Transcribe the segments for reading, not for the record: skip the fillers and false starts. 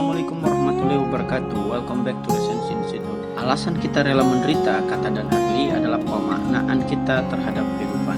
Assalamualaikum warahmatullahi wabarakatuh. Welcome back to Essence Institute. Alasan kita rela menderita, kata Dan Hartley, adalah pemaknaan kita terhadap kehidupan.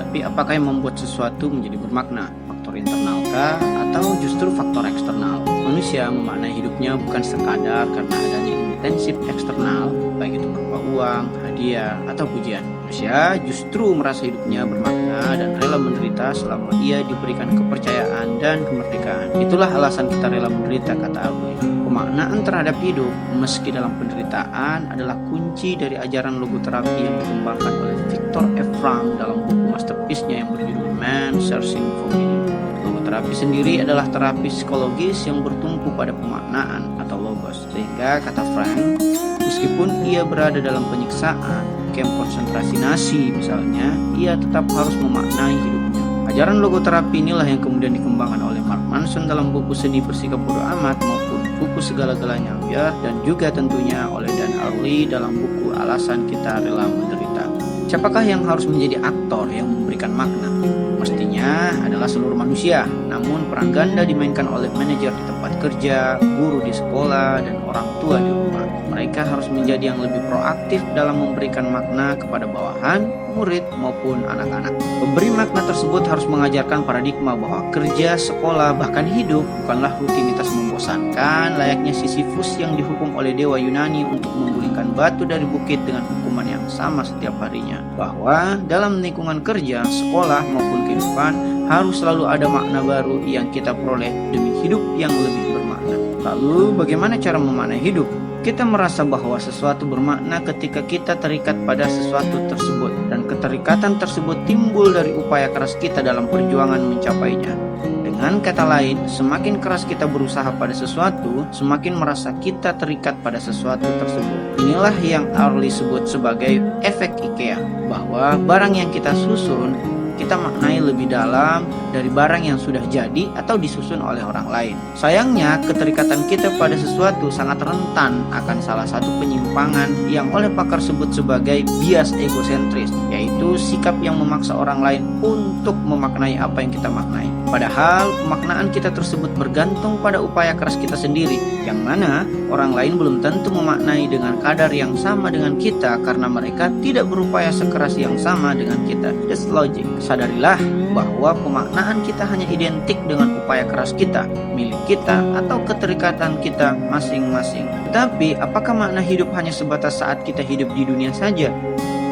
Tapi apakah yang membuat sesuatu menjadi bermakna? Faktor internal kah? Atau justru faktor eksternal? Manusia memaknai hidupnya bukan sekadar karena adanya intensif eksternal, baik itu berupa uang, hadiah, atau pujian. Manusia justru merasa hidupnya bermakna dan rela menderita selama ia diberikan kepercayaan dan kemerdekaan. Itulah alasan kita rela menderita, kata Hartley. Pemaknaan terhadap hidup, meski dalam penderitaan, adalah kunci dari ajaran logoterapi yang dikembangkan oleh Viktor F. Frankl dalam buku masterpiece-nya yang berjudul Man Searching for Meaning. Logoterapi sendiri adalah terapi psikologis yang bertumpu pada pemaknaan atau logos. Sehingga, kata Frank, meskipun ia berada dalam penyiksaan, kamp konsentrasi Nazi misalnya, ia tetap harus memaknai hidupnya. Ajaran logoterapi inilah yang kemudian dikembangkan oleh Mark Manson dalam buku Seni Bersikap Bodo Amat maupun buku Segala-galanya Ambiar, dan juga tentunya oleh Dan Hartley dalam buku Alasan Kita Rela Menderita. Siapakah yang harus menjadi aktor yang memberikan makna? Mestinya adalah seluruh manusia, namun peran ganda dimainkan oleh manajer di tempat kerja, guru di sekolah, dan orang tua di rumah. Mereka harus menjadi yang lebih proaktif dalam memberikan makna kepada bawahan, murid, maupun anak-anak. Pemberi makna tersebut harus mengajarkan paradigma bahwa kerja, sekolah, bahkan hidup bukanlah rutinitas membosankan layaknya Sisyphus yang dihukum oleh dewa Yunani untuk menggulingkan batu dari bukit dengan hukuman yang sama setiap harinya. Bahwa dalam lingkungan kerja, sekolah, maupun kehidupan harus selalu ada makna baru yang kita peroleh demi hidup yang lebih bermakna. Lalu bagaimana cara memaknai hidup? Kita merasa bahwa sesuatu bermakna ketika kita terikat pada sesuatu tersebut, dan keterikatan tersebut timbul dari upaya keras kita dalam perjuangan mencapainya. Dengan kata lain, semakin keras kita berusaha pada sesuatu, semakin merasa kita terikat pada sesuatu tersebut. Inilah yang Hartley sebut sebagai efek IKEA, bahwa barang yang kita susun, kita maknai lebih dalam dari barang yang sudah jadi atau disusun oleh orang lain. Sayangnya, keterikatan kita pada sesuatu sangat rentan akan salah satu penyimpangan yang oleh pakar sebut sebagai bias egosentris, yaitu sikap yang memaksa orang lain untuk memaknai apa yang kita maknai. Padahal pemaknaan kita tersebut bergantung pada upaya keras kita sendiri, yang mana orang lain belum tentu memaknai dengan kadar yang sama dengan kita karena mereka tidak berupaya sekeras yang sama dengan kita. That's logic. Sadarilah bahwa pemaknaan kita hanya identik dengan upaya keras kita, milik kita, atau keterikatan kita masing-masing. Tapi apakah makna hidup hanya sebatas saat kita hidup di dunia saja?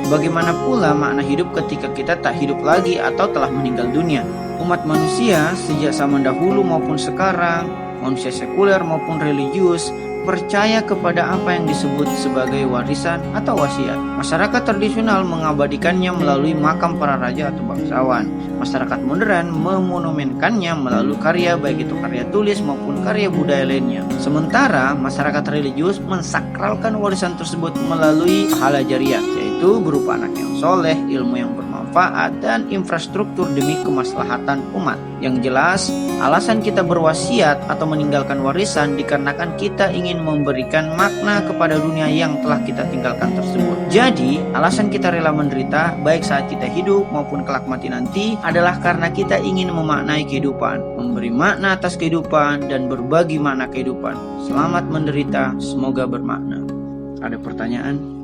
Bagaimana pula makna hidup ketika kita tak hidup lagi atau telah meninggal dunia? Umat manusia sejak zaman dahulu maupun sekarang, manusia sekuler maupun religius, percaya kepada apa yang disebut sebagai warisan atau wasiat. Masyarakat tradisional mengabadikannya melalui makam para raja atau bangsawan. Masyarakat modern memonumenkannya melalui karya, baik itu karya tulis maupun karya budaya lainnya. Sementara masyarakat religius mensakralkan warisan tersebut melalui pahala jariah, yaitu berupa anak yang soleh, ilmu yang bermanfaat, dan infrastruktur demi kemaslahatan umat. Yang jelas, alasan kita berwasiat atau meninggalkan warisan dikarenakan kita ingin memberikan makna kepada dunia yang telah kita tinggalkan tersebut. Jadi, alasan kita rela menderita baik saat kita hidup maupun kelak mati nanti adalah karena kita ingin memaknai kehidupan, memberi makna atas kehidupan, dan berbagi makna kehidupan. Selamat menderita, semoga bermakna. Ada pertanyaan?